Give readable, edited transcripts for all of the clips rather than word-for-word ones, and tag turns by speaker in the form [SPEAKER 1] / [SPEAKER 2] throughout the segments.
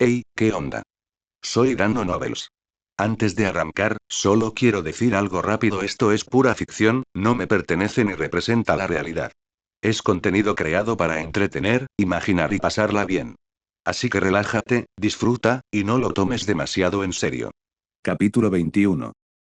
[SPEAKER 1] Hey, ¿qué onda? Soy Dando Novels. Antes de arrancar, solo quiero decir algo rápido: esto es pura ficción, no me pertenece ni representa la realidad. Es contenido creado para entretener, imaginar y pasarla bien. Así que relájate, disfruta, y no lo tomes demasiado en serio.
[SPEAKER 2] Capítulo 21.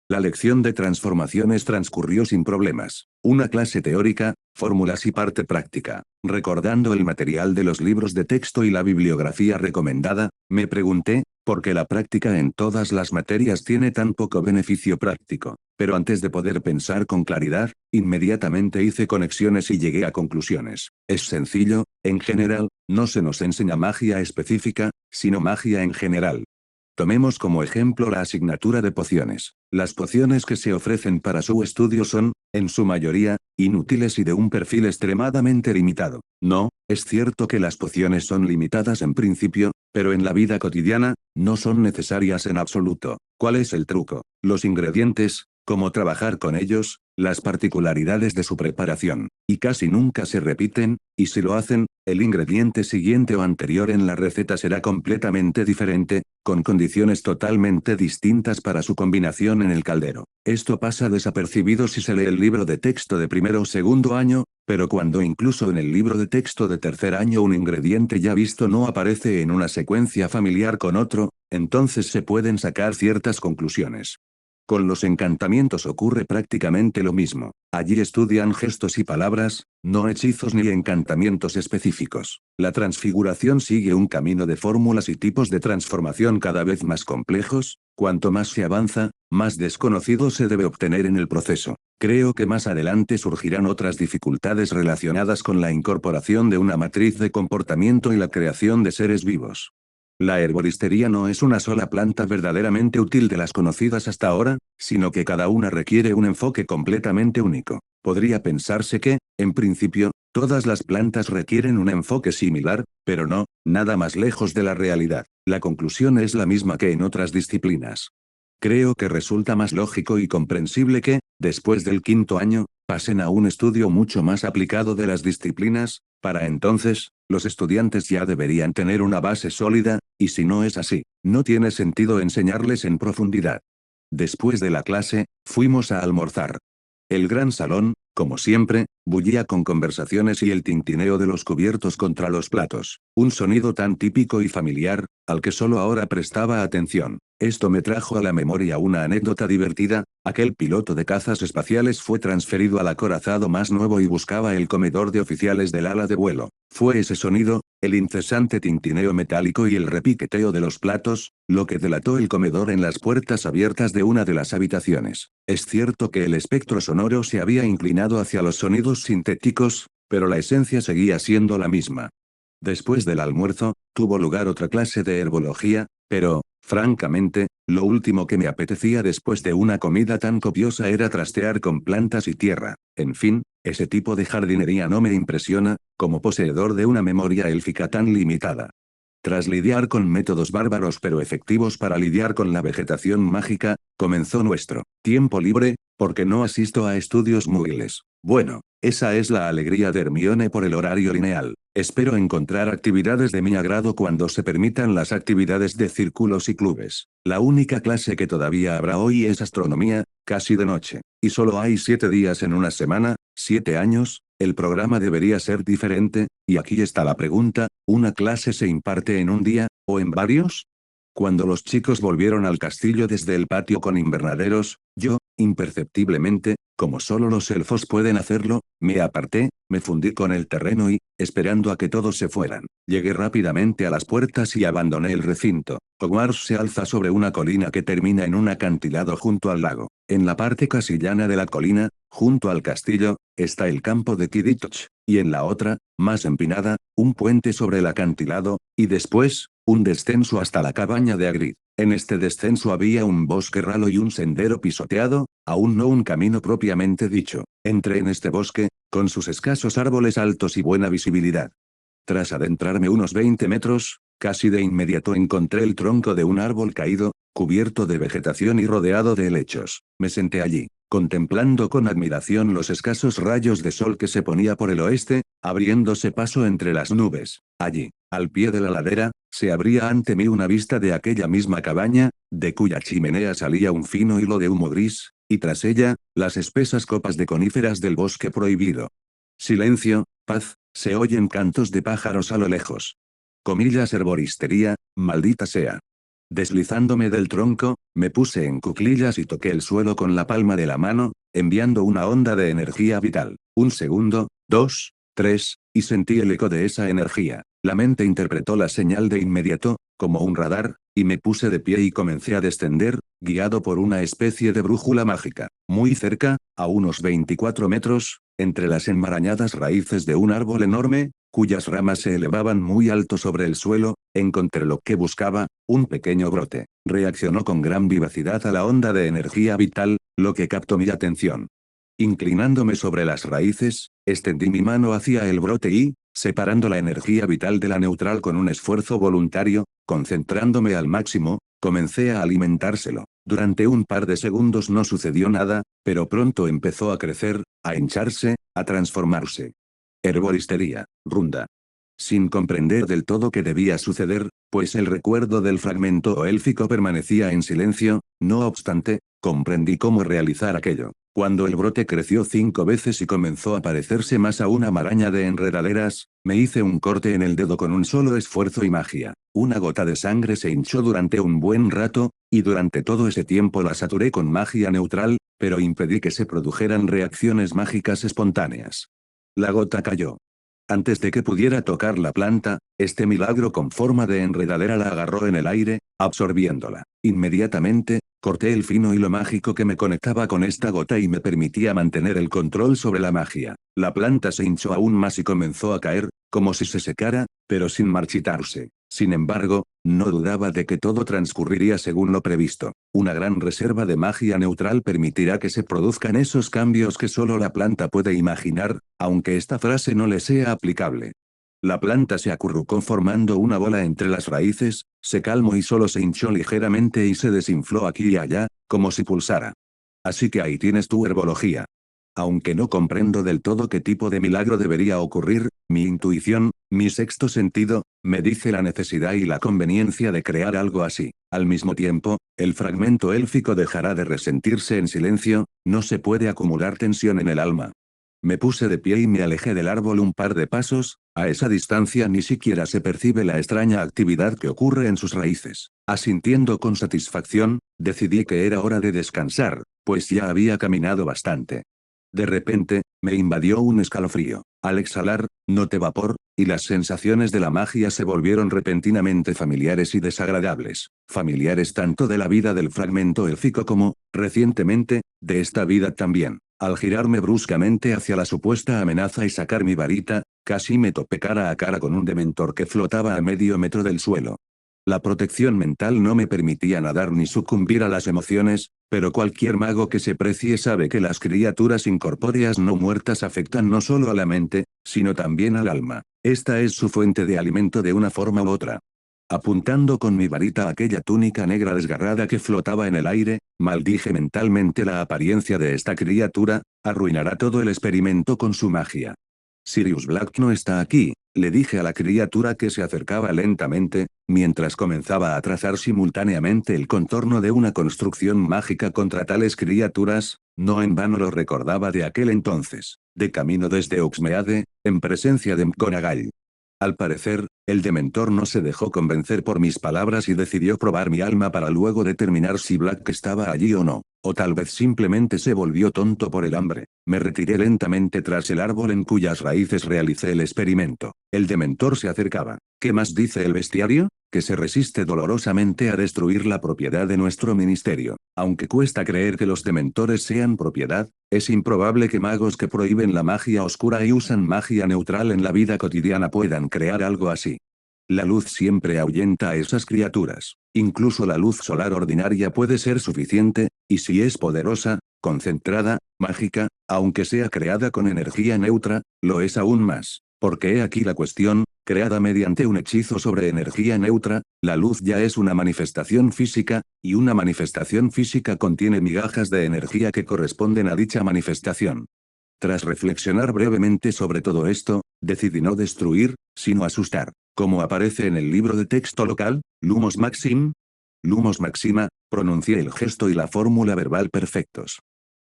[SPEAKER 2] La lección de transformaciones transcurrió sin problemas. Una clase teórica, fórmulas y parte práctica. Recordando el material de los libros de texto y la bibliografía recomendada, me pregunté, ¿por qué la práctica en todas las materias tiene tan poco beneficio práctico? Pero antes de poder pensar con claridad, inmediatamente hice conexiones y llegué a conclusiones. Es sencillo, en general, no se nos enseña magia específica, sino magia en general. Tomemos como ejemplo la asignatura de pociones. Las pociones que se ofrecen para su estudio son, en su mayoría, inútiles y de un perfil extremadamente limitado. No, es cierto que las pociones son limitadas en principio, pero en la vida cotidiana, no son necesarias en absoluto. ¿Cuál es el truco? Los ingredientes, cómo trabajar con ellos, las particularidades de su preparación. Y casi nunca se repiten, y si lo hacen, el ingrediente siguiente o anterior en la receta será completamente diferente, con condiciones totalmente distintas para su combinación en el caldero. Esto pasa desapercibido si se lee el libro de texto de primero o segundo año, pero cuando incluso en el libro de texto de tercer año un ingrediente ya visto no aparece en una secuencia familiar con otro, entonces se pueden sacar ciertas conclusiones. Con los encantamientos ocurre prácticamente lo mismo. Allí estudian gestos y palabras, no hechizos ni encantamientos específicos. La transfiguración sigue un camino de fórmulas y tipos de transformación cada vez más complejos. Cuanto más se avanza, más desconocido se debe obtener en el proceso. Creo que más adelante surgirán otras dificultades relacionadas con la incorporación de una matriz de comportamiento y la creación de seres vivos. La herboristería no es una sola planta verdaderamente útil de las conocidas hasta ahora, sino que cada una requiere un enfoque completamente único. Podría pensarse que, en principio, todas las plantas requieren un enfoque similar, pero no, nada más lejos de la realidad. La conclusión es la misma que en otras disciplinas. Creo que resulta más lógico y comprensible que, después del quinto año, pasen a un estudio mucho más aplicado de las disciplinas. Para entonces, los estudiantes ya deberían tener una base sólida, y si no es así, no tiene sentido enseñarles en profundidad. Después de la clase, fuimos a almorzar. El gran salón, como siempre, bullía con conversaciones y el tintineo de los cubiertos contra los platos. Un sonido tan típico y familiar, al que solo ahora prestaba atención. Esto me trajo a la memoria una anécdota divertida: aquel piloto de cazas espaciales fue transferido al acorazado más nuevo y buscaba el comedor de oficiales del ala de vuelo. Fue ese sonido, el incesante tintineo metálico y el repiqueteo de los platos, lo que delató el comedor en las puertas abiertas de una de las habitaciones. Es cierto que el espectro sonoro se había inclinado hacia los sonidos sintéticos, pero la esencia seguía siendo la misma. Después del almuerzo, tuvo lugar otra clase de herbología, pero, francamente, lo último que me apetecía después de una comida tan copiosa era trastear con plantas y tierra. En fin, ese tipo de jardinería no me impresiona, como poseedor de una memoria élfica tan limitada. Tras lidiar con métodos bárbaros pero efectivos para lidiar con la vegetación mágica, comenzó nuestro tiempo libre, porque no asisto a estudios múgiles. Bueno, esa es la alegría de Hermione por el horario lineal. Espero encontrar actividades de mi agrado cuando se permitan las actividades de círculos y clubes. La única clase que todavía habrá hoy es astronomía, casi de noche. Y solo hay 7 días en una semana, 7 años. El programa debería ser diferente, y aquí está la pregunta: ¿una clase se imparte en un día, o en varios? Cuando los chicos volvieron al castillo desde el patio con invernaderos, yo, imperceptiblemente, como solo los elfos pueden hacerlo, me aparté, me fundí con el terreno y, esperando a que todos se fueran, llegué rápidamente a las puertas y abandoné el recinto. Hogwarts se alza sobre una colina que termina en un acantilado junto al lago. En la parte casi llana de la colina, junto al castillo, está el campo de Quidditch, y en la otra, más empinada, un puente sobre el acantilado, y después, un descenso hasta la cabaña de Hagrid. En este descenso había un bosque ralo y un sendero pisoteado, aún no un camino propiamente dicho. Entré en este bosque, con sus escasos árboles altos y buena visibilidad. Tras adentrarme unos 20 metros, casi de inmediato encontré el tronco de un árbol caído, cubierto de vegetación y rodeado de helechos. Me senté allí, contemplando con admiración los escasos rayos de sol que se ponía por el oeste, abriéndose paso entre las nubes. Allí, al pie de la ladera, se abría ante mí una vista de aquella misma cabaña, de cuya chimenea salía un fino hilo de humo gris, y tras ella, las espesas copas de coníferas del bosque prohibido. Silencio, paz, se oyen cantos de pájaros a lo lejos. Comillas herboristería, maldita sea. Deslizándome del tronco, me puse en cuclillas y toqué el suelo con la palma de la mano, enviando una onda de energía vital. Un segundo, dos, tres, y sentí el eco de esa energía. La mente interpretó la señal de inmediato, como un radar, y me puse de pie y comencé a descender, guiado por una especie de brújula mágica. Muy cerca, a unos 24 metros, entre las enmarañadas raíces de un árbol enorme, cuyas ramas se elevaban muy alto sobre el suelo, encontré lo que buscaba, un pequeño brote. Reaccionó con gran vivacidad a la onda de energía vital, lo que captó mi atención. Inclinándome sobre las raíces, extendí mi mano hacia el brote y, separando la energía vital de la neutral con un esfuerzo voluntario, concentrándome al máximo, comencé a alimentárselo. Durante un par de segundos no sucedió nada, pero pronto empezó a crecer, a hincharse, a transformarse. Herboristería, runda. Sin comprender del todo qué debía suceder, pues el recuerdo del fragmento élfico permanecía en silencio, no obstante, comprendí cómo realizar aquello. Cuando el brote creció 5 veces y comenzó a parecerse más a una maraña de enredaderas, me hice un corte en el dedo con un solo esfuerzo y magia. Una gota de sangre se hinchó durante un buen rato, y durante todo ese tiempo la saturé con magia neutral, pero impedí que se produjeran reacciones mágicas espontáneas. La gota cayó. Antes de que pudiera tocar la planta, este milagro con forma de enredadera la agarró en el aire, absorbiéndola. Inmediatamente, corté el fino hilo mágico que me conectaba con esta gota y me permitía mantener el control sobre la magia. La planta se hinchó aún más y comenzó a caer, como si se secara, pero sin marchitarse. Sin embargo, no dudaba de que todo transcurriría según lo previsto. Una gran reserva de magia neutral permitirá que se produzcan esos cambios que solo la planta puede imaginar, aunque esta frase no le sea aplicable. La planta se acurrucó formando una bola entre las raíces, se calmó y solo se hinchó ligeramente y se desinfló aquí y allá, como si pulsara. Así que ahí tienes tu herbología. Aunque no comprendo del todo qué tipo de milagro debería ocurrir, mi intuición, mi sexto sentido, me dice la necesidad y la conveniencia de crear algo así. Al mismo tiempo, el fragmento élfico dejará de resentirse en silencio, no se puede acumular tensión en el alma. Me puse de pie y me alejé del árbol un par de pasos, a esa distancia ni siquiera se percibe la extraña actividad que ocurre en sus raíces. Asintiendo con satisfacción, decidí que era hora de descansar, pues ya había caminado bastante. De repente, me invadió un escalofrío. Al exhalar, noté vapor, y las sensaciones de la magia se volvieron repentinamente familiares y desagradables. Familiares tanto de la vida del fragmento élfico como, recientemente, de esta vida también. Al girarme bruscamente hacia la supuesta amenaza y sacar mi varita, casi me topé cara a cara con un dementor que flotaba a medio metro del suelo. La protección mental no me permitía nadar ni sucumbir a las emociones, pero cualquier mago que se precie sabe que las criaturas incorpóreas no muertas afectan no solo a la mente, sino también al alma. Esta es su fuente de alimento de una forma u otra. Apuntando con mi varita a aquella túnica negra desgarrada que flotaba en el aire, maldije mentalmente la apariencia de esta criatura, arruinará todo el experimento con su magia. Sirius Black no está aquí, le dije a la criatura que se acercaba lentamente, mientras comenzaba a trazar simultáneamente el contorno de una construcción mágica contra tales criaturas, no en vano lo recordaba de aquel entonces, de camino desde Oxmeade, en presencia de McGonagall. Al parecer, el dementor no se dejó convencer por mis palabras y decidió probar mi alma para luego determinar si Black estaba allí o no. O tal vez simplemente se volvió tonto por el hambre. Me retiré lentamente tras el árbol en cuyas raíces realicé el experimento. El dementor se acercaba. ¿Qué más dice el bestiario? Que se resiste dolorosamente a destruir la propiedad de nuestro ministerio. Aunque cuesta creer que los dementores sean propiedad, es improbable que magos que prohíben la magia oscura y usan magia neutral en la vida cotidiana puedan crear algo así. La luz siempre ahuyenta a esas criaturas. Incluso la luz solar ordinaria puede ser suficiente, y si es poderosa, concentrada, mágica, aunque sea creada con energía neutra, lo es aún más. Porque he aquí la cuestión, creada mediante un hechizo sobre energía neutra, la luz ya es una manifestación física, y una manifestación física contiene migajas de energía que corresponden a dicha manifestación. Tras reflexionar brevemente sobre todo esto, decidí no destruir, sino asustar. Como aparece en el libro de texto local, Lumos Maxim. Lumos Maxima, pronuncié el gesto y la fórmula verbal perfectos.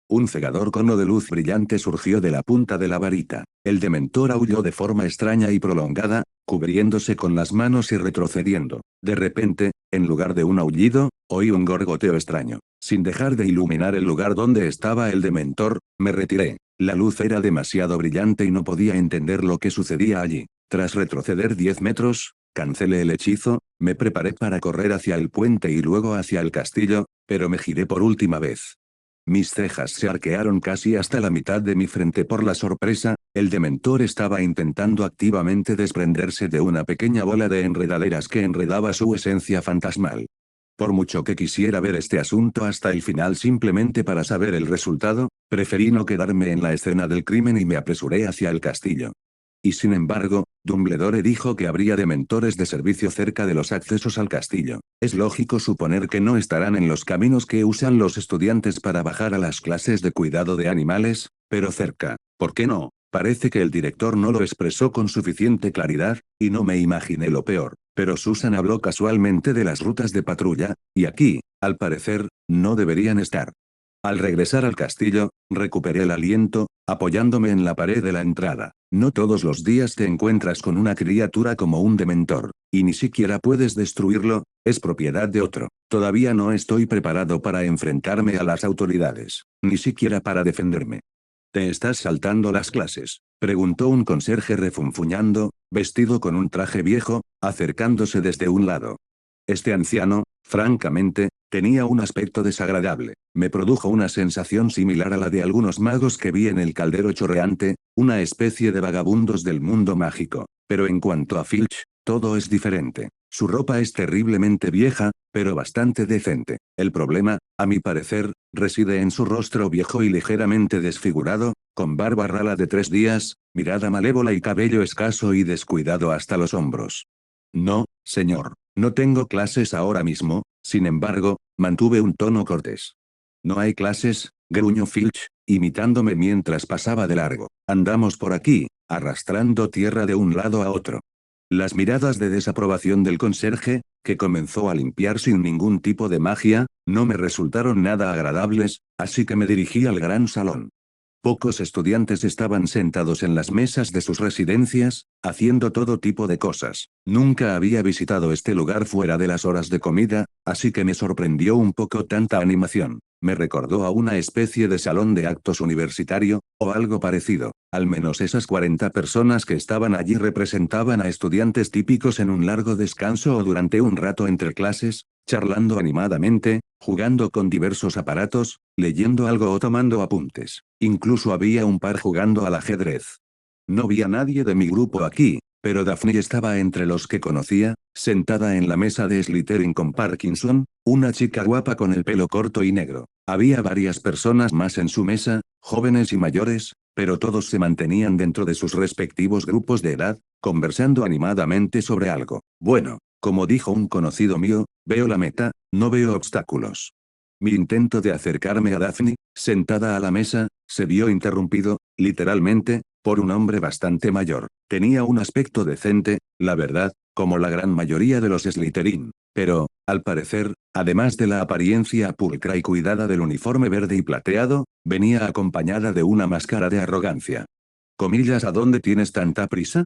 [SPEAKER 2] Un cegador cono de luz brillante surgió de la punta de la varita. El dementor aulló de forma extraña y prolongada, cubriéndose con las manos y retrocediendo. De repente, en lugar de un aullido, oí un gorgoteo extraño. Sin dejar de iluminar el lugar donde estaba el dementor, me retiré. La luz era demasiado brillante y no podía entender lo que sucedía allí. Tras retroceder 10 metros, cancelé el hechizo, me preparé para correr hacia el puente y luego hacia el castillo, pero me giré por última vez. Mis cejas se arquearon casi hasta la mitad de mi frente por la sorpresa, el dementor estaba intentando activamente desprenderse de una pequeña bola de enredaderas que enredaba su esencia fantasmal. Por mucho que quisiera ver este asunto hasta el final simplemente para saber el resultado, preferí no quedarme en la escena del crimen y me apresuré hacia el castillo. Y sin embargo, Dumbledore dijo que habría dementores de servicio cerca de los accesos al castillo. Es lógico suponer que no estarán en los caminos que usan los estudiantes para bajar a las clases de cuidado de animales, pero cerca. ¿Por qué no? Parece que el director no lo expresó con suficiente claridad, y no me imaginé lo peor. Pero Susan habló casualmente de las rutas de patrulla, y aquí, al parecer, no deberían estar. Al regresar al castillo, recuperé el aliento, apoyándome en la pared de la entrada. No todos los días te encuentras con una criatura como un dementor, y ni siquiera puedes destruirlo, es propiedad de otro. Todavía no estoy preparado para enfrentarme a las autoridades, ni siquiera para defenderme. ¿Te estás saltando las clases?, preguntó un conserje refunfuñando, vestido con un traje viejo, acercándose desde un lado. Este anciano, francamente, tenía un aspecto desagradable. Me produjo una sensación similar a la de algunos magos que vi en el caldero chorreante, una especie de vagabundos del mundo mágico. Pero en cuanto a Filch, todo es diferente. Su ropa es terriblemente vieja, pero bastante decente. El problema, a mi parecer, reside en su rostro viejo y ligeramente desfigurado, con barba rala de 3 días, mirada malévola y cabello escaso y descuidado hasta los hombros. No, señor, no tengo clases ahora mismo, sin embargo, mantuve un tono cortés. No hay clases, gruñó Filch, imitándome mientras pasaba de largo. Andamos por aquí, arrastrando tierra de un lado a otro. Las miradas de desaprobación del conserje, que comenzó a limpiar sin ningún tipo de magia, no me resultaron nada agradables, así que me dirigí al gran salón. Pocos estudiantes estaban sentados en las mesas de sus residencias, haciendo todo tipo de cosas. Nunca había visitado este lugar fuera de las horas de comida, así que me sorprendió un poco tanta animación. Me recordó a una especie de salón de actos universitario, o algo parecido. Al menos esas 40 personas que estaban allí representaban a estudiantes típicos en un largo descanso o durante un rato entre clases, charlando animadamente, jugando con diversos aparatos, leyendo algo o tomando apuntes. Incluso había un par jugando al ajedrez. No vi a nadie de mi grupo aquí, pero Daphne estaba entre los que conocía, sentada en la mesa de Slytherin con Parkinson, una chica guapa con el pelo corto y negro. Había varias personas más en su mesa, jóvenes y mayores, pero todos se mantenían dentro de sus respectivos grupos de edad, conversando animadamente sobre algo. Bueno, como dijo un conocido mío, veo la meta, no veo obstáculos. Mi intento de acercarme a Daphne, sentada a la mesa, se vio interrumpido, literalmente, por un hombre bastante mayor. Tenía un aspecto decente, la verdad, como la gran mayoría de los Slytherin. Pero, al parecer, además de la apariencia pulcra y cuidada del uniforme verde y plateado, venía acompañada de una máscara de arrogancia. ¿A dónde tienes tanta prisa?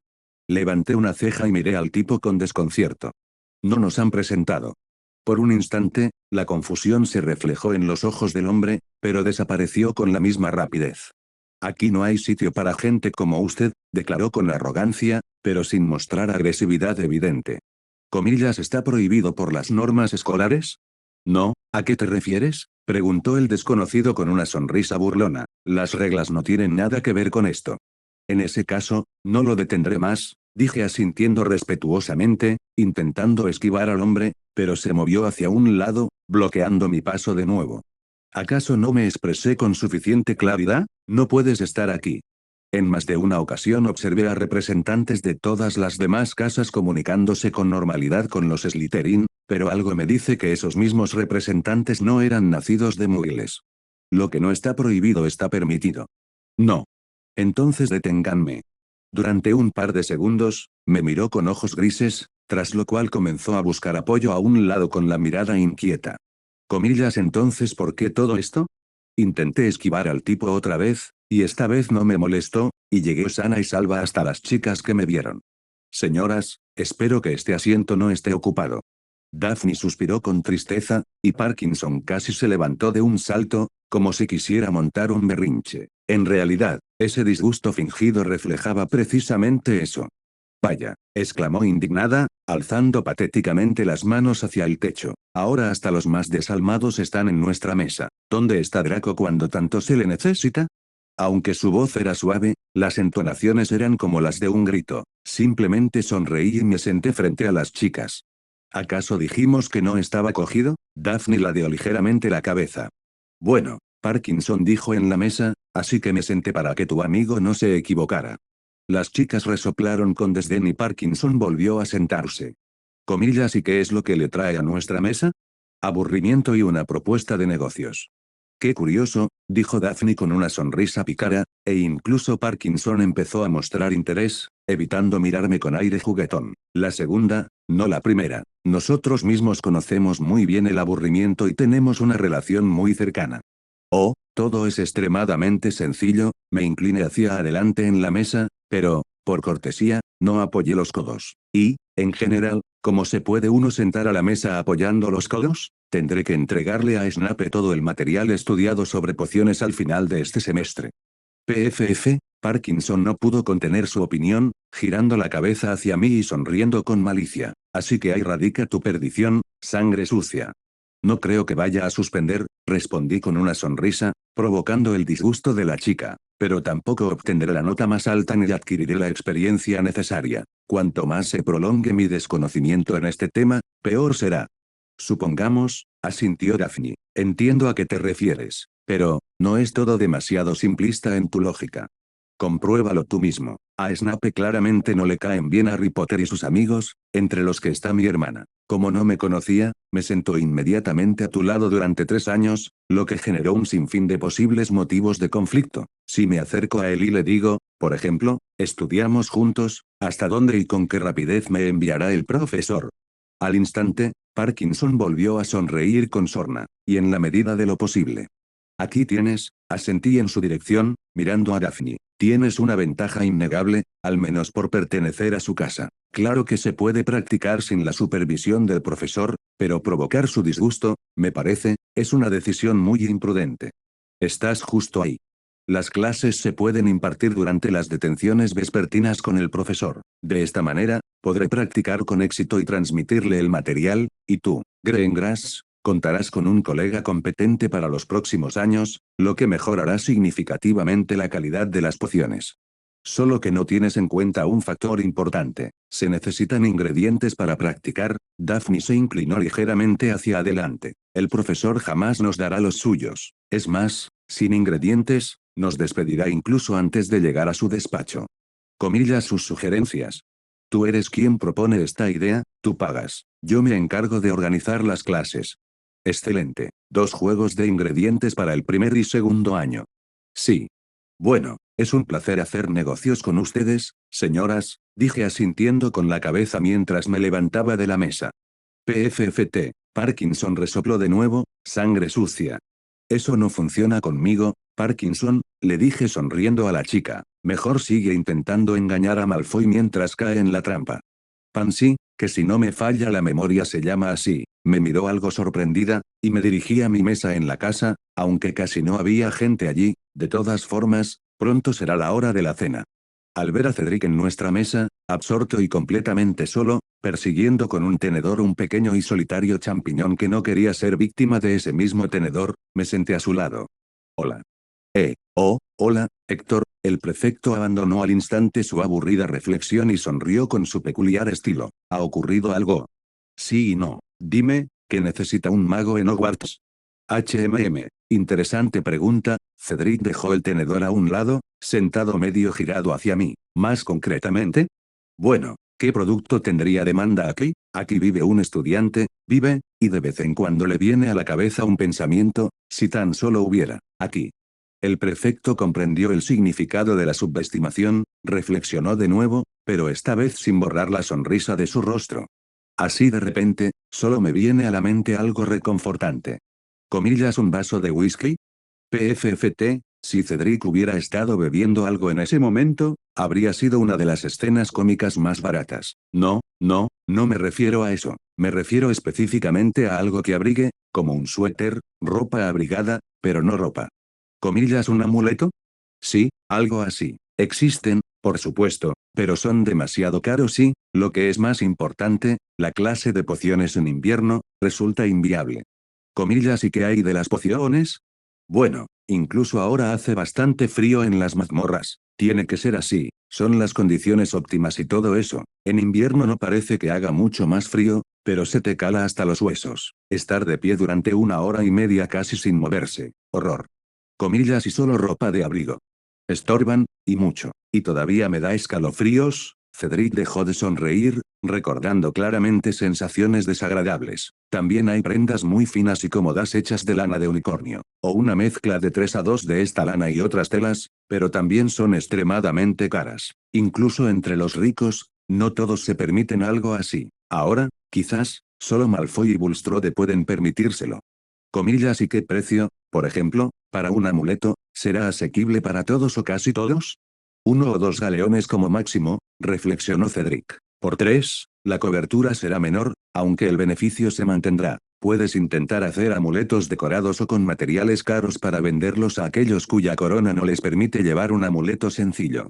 [SPEAKER 2] Levanté una ceja y miré al tipo con desconcierto. No nos han presentado. Por un instante, la confusión se reflejó en los ojos del hombre, pero desapareció con la misma rapidez. Aquí no hay sitio para gente como usted, declaró con arrogancia, pero sin mostrar agresividad evidente. ¿Está prohibido por las normas escolares? No, ¿a qué te refieres?, preguntó el desconocido con una sonrisa burlona. Las reglas no tienen nada que ver con esto. En ese caso, no lo detendré más, dije asintiendo respetuosamente, intentando esquivar al hombre, pero se movió hacia un lado, bloqueando mi paso de nuevo. ¿Acaso no me expresé con suficiente claridad? No puedes estar aquí. En más de una ocasión observé a representantes de todas las demás casas comunicándose con normalidad con los Slytherin, pero algo me dice que esos mismos representantes no eran nacidos de muggles. Lo que no está prohibido está permitido. No. Entonces deténganme. Durante un par de segundos, me miró con ojos grises, tras lo cual comenzó a buscar apoyo a un lado con la mirada inquieta. Comillas, entonces, ¿por qué todo esto? Intenté esquivar al tipo otra vez, y esta vez no me molestó, y llegué sana y salva hasta las chicas que me vieron. Señoras, espero que este asiento no esté ocupado. Daphne suspiró con tristeza, y Parkinson casi se levantó de un salto, como si quisiera montar un berrinche. En realidad, ese disgusto fingido reflejaba precisamente eso. Vaya, exclamó indignada, alzando patéticamente las manos hacia el techo. Ahora hasta los más desalmados están en nuestra mesa. ¿Dónde está Draco cuando tanto se le necesita? Aunque su voz era suave, las entonaciones eran como las de un grito. Simplemente sonreí y me senté frente a las chicas. ¿Acaso dijimos que no estaba cogido? Daphne ladeó ligeramente la cabeza. Bueno, Parkinson dijo en la mesa, así que me senté para que tu amigo no se equivocara. Las chicas resoplaron con desdén y Parkinson volvió a sentarse. Comillas, ¿y qué es lo que le trae a nuestra mesa? Aburrimiento y una propuesta de negocios. Qué curioso, dijo Daphne con una sonrisa pícara, e incluso Parkinson empezó a mostrar interés, evitando mirarme con aire juguetón. La segunda, no la primera. Nosotros mismos conocemos muy bien el aburrimiento y tenemos una relación muy cercana. Oh, todo es extremadamente sencillo, me incliné hacia adelante en la mesa, pero, por cortesía, no apoyé los codos. Y, en general, ¿cómo se puede uno sentar a la mesa apoyando los codos? Tendré que entregarle a Snape todo el material estudiado sobre pociones al final de este semestre. PFF, Parkinson no pudo contener su opinión, girando la cabeza hacia mí y sonriendo con malicia. Así que ahí radica tu perdición, sangre sucia. No creo que vaya a suspender, respondí con una sonrisa, provocando el disgusto de la chica, pero tampoco obtendré la nota más alta ni adquiriré la experiencia necesaria. Cuanto más se prolongue mi desconocimiento en este tema, peor será. Supongamos, asintió Daphne. Entiendo a qué te refieres, pero, no es todo demasiado simplista en tu lógica. Compruébalo tú mismo. A Snape claramente no le caen bien Harry Potter y sus amigos, entre los que está mi hermana. Como no me conocía, me sentó inmediatamente a tu lado durante 3 años, lo que generó un sinfín de posibles motivos de conflicto. Si me acerco a él y le digo, por ejemplo, estudiamos juntos, ¿hasta dónde y con qué rapidez me enviará el profesor? Al instante, Parkinson volvió a sonreír con sorna, y en la medida de lo posible. Aquí tienes, asentí en su dirección, mirando a Daphne. Tienes una ventaja innegable, al menos por pertenecer a su casa. Claro que se puede practicar sin la supervisión del profesor, pero provocar su disgusto, me parece, es una decisión muy imprudente. Estás justo ahí. Las clases se pueden impartir durante las detenciones vespertinas con el profesor. De esta manera, podré practicar con éxito y transmitirle el material, y tú, Greengrass, contarás con un colega competente para los próximos años, lo que mejorará significativamente la calidad de las pociones. Solo que no tienes en cuenta un factor importante. Se necesitan ingredientes para practicar. Daphne se inclinó ligeramente hacia adelante. El profesor jamás nos dará los suyos. Es más, sin ingredientes, nos despedirá incluso antes de llegar a su despacho. Comillas sus sugerencias. Tú eres quien propone esta idea, tú pagas. Yo me encargo de organizar las clases. Excelente. 2 juegos de ingredientes para el primer y segundo año. Sí. Bueno, es un placer hacer negocios con ustedes, señoras, dije asintiendo con la cabeza mientras me levantaba de la mesa. PFFT. Parkinson resopló de nuevo, sangre sucia. Eso no funciona conmigo, Parkinson, le dije sonriendo a la chica. Mejor sigue intentando engañar a Malfoy mientras cae en la trampa. Pansy, que si no me falla la memoria se llama así, me miró algo sorprendida, y me dirigí a mi mesa en la casa, aunque casi no había gente allí, de todas formas, pronto será la hora de la cena. Al ver a Cedric en nuestra mesa, absorto y completamente solo, persiguiendo con un tenedor un pequeño y solitario champiñón que no quería ser víctima de ese mismo tenedor, me senté a su lado. Hola. Hola, Héctor, el prefecto abandonó al instante su aburrida reflexión y sonrió con su peculiar estilo. ¿Ha ocurrido algo? Sí y no. Dime, ¿qué necesita un mago en Hogwarts? Interesante pregunta. Cedric dejó el tenedor a un lado, sentado medio girado hacia mí. Más concretamente. Bueno, ¿qué producto tendría demanda aquí? Aquí vive un estudiante, vive, y de vez en cuando le viene a la cabeza un pensamiento, si tan solo hubiera, aquí. El prefecto comprendió el significado de la subestimación, reflexionó de nuevo, pero esta vez sin borrar la sonrisa de su rostro. Así de repente, solo me viene a la mente algo reconfortante. ¿Comillas un vaso de whisky? PFFT, si Cedric hubiera estado bebiendo algo en ese momento, habría sido una de las escenas cómicas más baratas. No, no, no me refiero a eso. Me refiero específicamente a algo que abrigue, como un suéter, ropa abrigada, pero no ropa. ¿Comillas un amuleto? Sí, algo así. Existen, por supuesto, pero son demasiado caros y, lo que es más importante, la clase de pociones en invierno, resulta inviable. ¿Comillas y qué hay de las pociones? Bueno, incluso ahora hace bastante frío en las mazmorras. Tiene que ser así, son las condiciones óptimas y todo eso. En invierno no parece que haga mucho más frío, pero se te cala hasta los huesos. Estar de pie durante 1 hora y media casi sin moverse. Horror. Comillas y solo ropa de abrigo. Estorban, y mucho. Y todavía me da escalofríos. Cedric dejó de sonreír, recordando claramente sensaciones desagradables. También hay prendas muy finas y cómodas hechas de lana de unicornio, o una mezcla de 3 a 2 de esta lana y otras telas, pero también son extremadamente caras. Incluso entre los ricos, no todos se permiten algo así. Ahora, quizás, solo Malfoy y Bulstrode pueden permitírselo. Comillas y qué precio, por ejemplo, para un amuleto, ¿será asequible para todos o casi todos? 1 o 2 galeones como máximo, reflexionó Cedric. Por 3, la cobertura será menor, aunque el beneficio se mantendrá. Puedes intentar hacer amuletos decorados o con materiales caros para venderlos a aquellos cuya corona no les permite llevar un amuleto sencillo.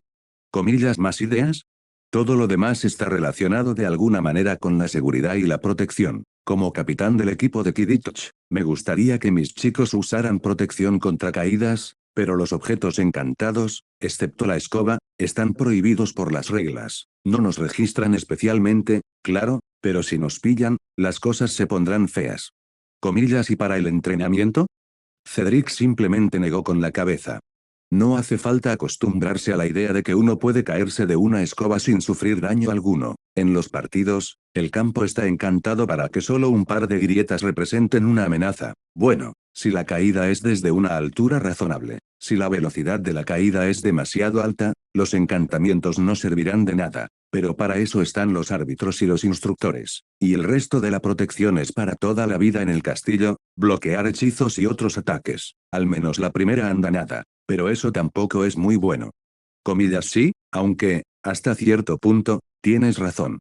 [SPEAKER 2] ¿Comillas más ideas? Todo lo demás está relacionado de alguna manera con la seguridad y la protección. Como capitán del equipo de Quidditch, me gustaría que mis chicos usaran protección contra caídas, pero los objetos encantados, excepto la escoba, están prohibidos por las reglas. No nos registran especialmente, claro, pero si nos pillan, las cosas se pondrán feas. ¿Comillas y para el entrenamiento? Cedric simplemente negó con la cabeza. No hace falta acostumbrarse a la idea de que uno puede caerse de una escoba sin sufrir daño alguno. En los partidos, el campo está encantado para que solo un par de grietas representen una amenaza. Bueno, si la caída es desde una altura razonable. Si la velocidad de la caída es demasiado alta, los encantamientos no servirán de nada. Pero para eso están los árbitros y los instructores. Y el resto de la protección es para toda la vida en el castillo, bloquear hechizos y otros ataques. Al menos la primera andanada. Pero eso tampoco es muy bueno. Comillas sí, aunque, hasta cierto punto, tienes razón.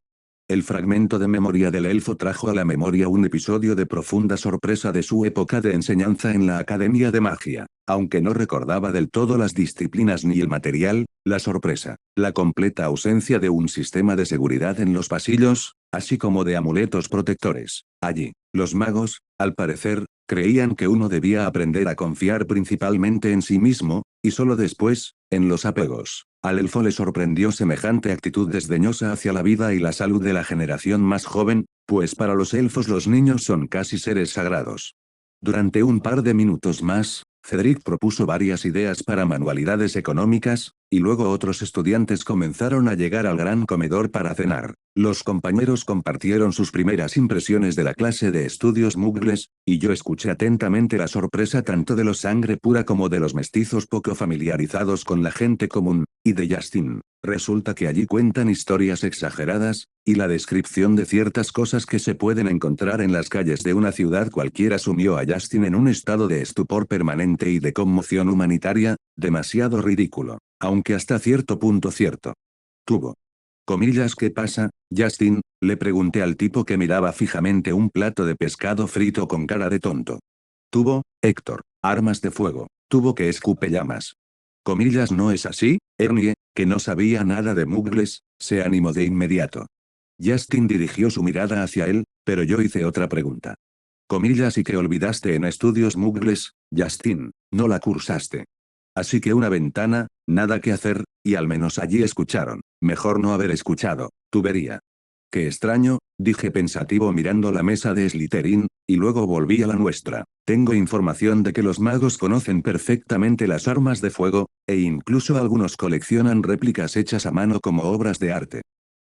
[SPEAKER 2] El fragmento de memoria del elfo trajo a la memoria un episodio de profunda sorpresa de su época de enseñanza en la Academia de Magia. Aunque no recordaba del todo las disciplinas ni el material, la sorpresa, la completa ausencia de un sistema de seguridad en los pasillos, así como de amuletos protectores. Allí, los magos, al parecer, creían que uno debía aprender a confiar principalmente en sí mismo, y solo después, en los apegos. Al elfo le sorprendió semejante actitud desdeñosa hacia la vida y la salud de la generación más joven, pues para los elfos los niños son casi seres sagrados. Durante un par de minutos más, Cedric propuso varias ideas para manualidades económicas, y luego otros estudiantes comenzaron a llegar al gran comedor para cenar. Los compañeros compartieron sus primeras impresiones de la clase de estudios muggles, y yo escuché atentamente la sorpresa tanto de los sangre pura como de los mestizos poco familiarizados con la gente común, y de Justin. Resulta que allí cuentan historias exageradas, y la descripción de ciertas cosas que se pueden encontrar en las calles de una ciudad cualquiera sumió a Justin en un estado de estupor permanente y de conmoción humanitaria, demasiado ridículo, aunque hasta cierto punto cierto. Tuvo. Comillas, ¿qué pasa, Justin? Le pregunté al tipo que miraba fijamente un plato de pescado frito con cara de tonto. Tuvo, Héctor, armas de fuego, tuvo que escupe llamas. Comillas, ¿no es así, Ernie, que no sabía nada de muggles? Se animó de inmediato. Justin dirigió su mirada hacia él, pero yo hice otra pregunta. Comillas, y que olvidaste en estudios muggles, Justin, no la cursaste. Así que una ventana, nada que hacer, y al menos allí escucharon. Mejor no haber escuchado, tubería. Qué extraño, dije pensativo mirando la mesa de Slytherin, y luego volví a la nuestra. Tengo información de que los magos conocen perfectamente las armas de fuego, e incluso algunos coleccionan réplicas hechas a mano como obras de arte.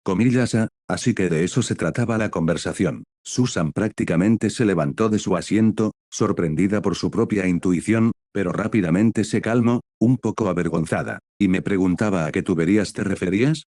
[SPEAKER 2] Comillas así que de eso se trataba la conversación. Susan prácticamente se levantó de su asiento, sorprendida por su propia intuición, pero rápidamente se calmó, un poco avergonzada, y me preguntaba a qué tuberías te referías.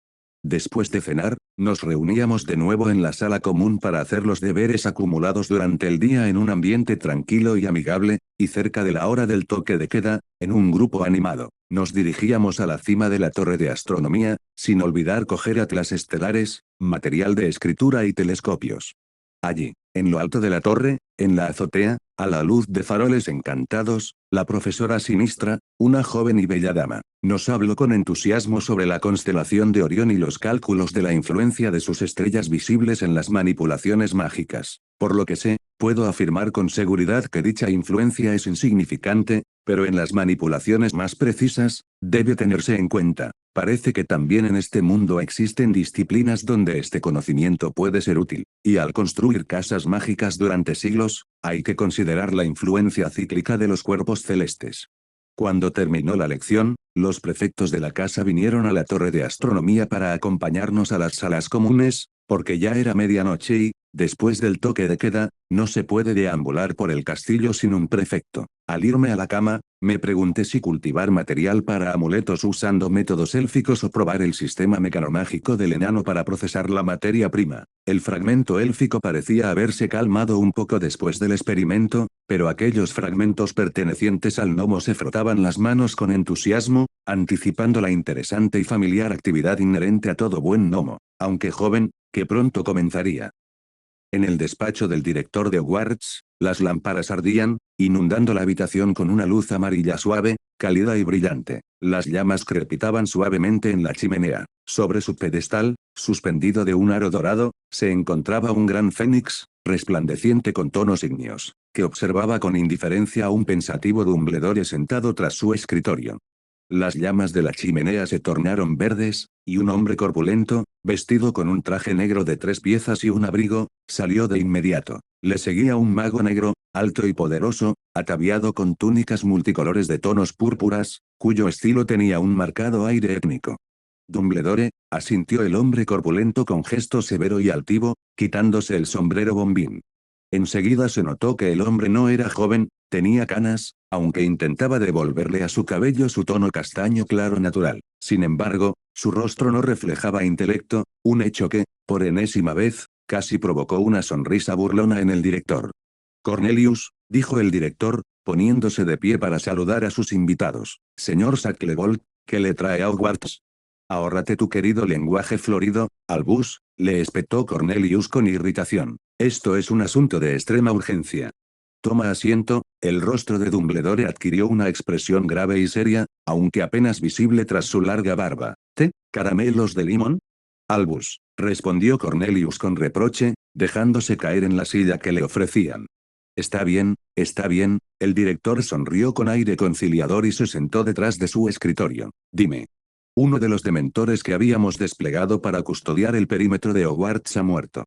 [SPEAKER 2] Después de cenar, nos reuníamos de nuevo en la sala común para hacer los deberes acumulados durante el día en un ambiente tranquilo y amigable, y cerca de la hora del toque de queda, en un grupo animado, nos dirigíamos a la cima de la torre de astronomía, sin olvidar coger atlas estelares, material de escritura y telescopios. Allí, en lo alto de la torre, en la azotea, a la luz de faroles encantados, la profesora Sinistra, una joven y bella dama, nos habló con entusiasmo sobre la constelación de Orión y los cálculos de la influencia de sus estrellas visibles en las manipulaciones mágicas. Por lo que sé, puedo afirmar con seguridad que dicha influencia es insignificante, pero en las manipulaciones más precisas, debe tenerse en cuenta. Parece que también en este mundo existen disciplinas donde este conocimiento puede ser útil, y al construir casas mágicas durante siglos, hay que considerar la influencia cíclica de los cuerpos celestes. Cuando terminó la lección, los prefectos de la casa vinieron a la torre de astronomía para acompañarnos a las salas comunes, porque ya era medianoche y, después del toque de queda, no se puede deambular por el castillo sin un prefecto. Al irme a la cama, me pregunté si cultivar material para amuletos usando métodos élficos o probar el sistema mecanomágico del enano para procesar la materia prima. El fragmento élfico parecía haberse calmado un poco después del experimento, pero aquellos fragmentos pertenecientes al gnomo se frotaban las manos con entusiasmo, anticipando la interesante y familiar actividad inherente a todo buen gnomo, aunque joven, que pronto comenzaría. En el despacho del director de Hogwarts, las lámparas ardían, inundando la habitación con una luz amarilla suave, cálida y brillante. Las llamas crepitaban suavemente en la chimenea. Sobre su pedestal, suspendido de un aro dorado, se encontraba un gran fénix, resplandeciente con tonos ígneos, que observaba con indiferencia a un pensativo Dumbledore sentado tras su escritorio. Las llamas de la chimenea se tornaron verdes, y un hombre corpulento, vestido con un traje negro de 3 piezas y un abrigo, salió de inmediato. Le seguía un mago negro, alto y poderoso, ataviado con túnicas multicolores de tonos púrpuras, cuyo estilo tenía un marcado aire étnico. Dumbledore, asintió el hombre corpulento con gesto severo y altivo, quitándose el sombrero bombín. Enseguida se notó que el hombre no era joven, tenía canas, aunque intentaba devolverle a su cabello su tono castaño claro natural. Sin embargo, su rostro no reflejaba intelecto, un hecho que, por enésima vez, casi provocó una sonrisa burlona en el director. Cornelius, dijo el director, poniéndose de pie para saludar a sus invitados. Señor Shacklebolt, ¿qué le trae a Hogwarts? Ahórrate tu querido lenguaje florido, Albus, le espetó Cornelius con irritación. Esto es un asunto de extrema urgencia. Toma asiento, el rostro de Dumbledore adquirió una expresión grave y seria, aunque apenas visible tras su larga barba. ¿Té? ¿Caramelos de limón? Albus, respondió Cornelius con reproche, dejándose caer en la silla que le ofrecían. Está bien, el director sonrió con aire conciliador y se sentó detrás de su escritorio. Dime. Uno de los dementores que habíamos desplegado para custodiar el perímetro de Hogwarts ha muerto.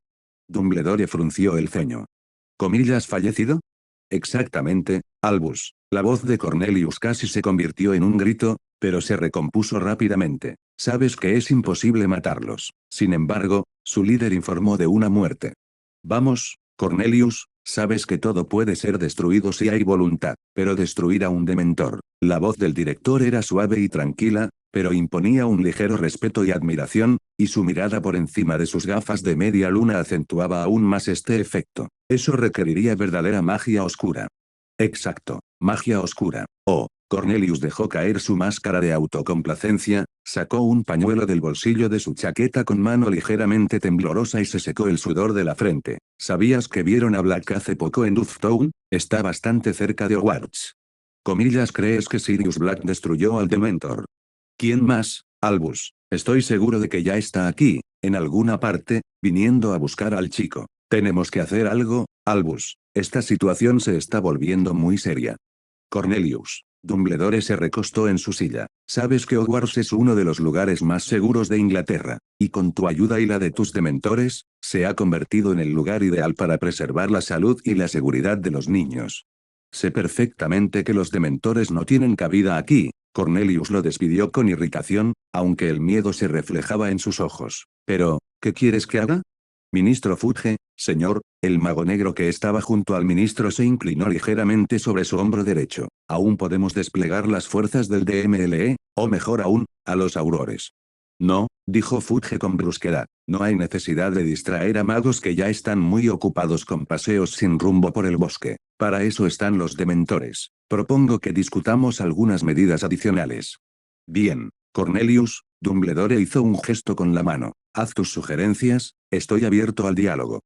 [SPEAKER 2] Dumbledore frunció el ceño. ¿Comillas fallecido? Exactamente, Albus. La voz de Cornelius casi se convirtió en un grito, pero se recompuso rápidamente. Sabes que es imposible matarlos. Sin embargo, su líder informó de una muerte. Vamos, Cornelius, sabes que todo puede ser destruido si hay voluntad, pero destruir a un dementor. La voz del director era suave y tranquila, pero imponía un ligero respeto y admiración, y su mirada por encima de sus gafas de media luna acentuaba aún más este efecto. Eso requeriría verdadera magia oscura. Exacto, magia oscura. Oh, Cornelius dejó caer su máscara de autocomplacencia, sacó un pañuelo del bolsillo de su chaqueta con mano ligeramente temblorosa y se secó el sudor de la frente. ¿Sabías que vieron a Black hace poco en Dufftown? Está bastante cerca de Hogwarts. Comillas, ¿crees que Sirius Black destruyó al Dementor? ¿Quién más, Albus? Estoy seguro de que ya está aquí, en alguna parte, viniendo a buscar al chico. Tenemos que hacer algo, Albus. Esta situación se está volviendo muy seria. Cornelius. Dumbledore se recostó en su silla. Sabes que Hogwarts es uno de los lugares más seguros de Inglaterra, y con tu ayuda y la de tus dementores, se ha convertido en el lugar ideal para preservar la salud y la seguridad de los niños. Sé perfectamente que los dementores no tienen cabida aquí. Cornelius lo despidió con irritación, aunque el miedo se reflejaba en sus ojos. Pero, ¿qué quieres que haga? Ministro Fudge, señor, el mago negro que estaba junto al ministro se inclinó ligeramente sobre su hombro derecho. Aún podemos desplegar las fuerzas del DMLE, o mejor aún, a los aurores. No, dijo Fudge con brusquedad, no hay necesidad de distraer a magos que ya están muy ocupados con paseos sin rumbo por el bosque. Para eso están los dementores. Propongo que discutamos algunas medidas adicionales. Bien, Cornelius, Dumbledore hizo un gesto con la mano. Haz tus sugerencias, estoy abierto al diálogo.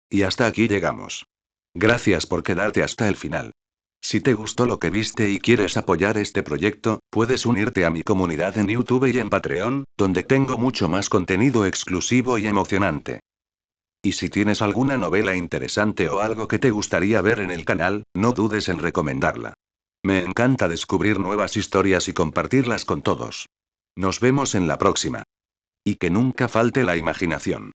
[SPEAKER 1] Y hasta aquí llegamos. Gracias por quedarte hasta el final. Si te gustó lo que viste y quieres apoyar este proyecto, puedes unirte a mi comunidad en YouTube y en Patreon, donde tengo mucho más contenido exclusivo y emocionante. Y si tienes alguna novela interesante o algo que te gustaría ver en el canal, no dudes en recomendarla. Me encanta descubrir nuevas historias y compartirlas con todos. Nos vemos en la próxima. Y que nunca falte la imaginación.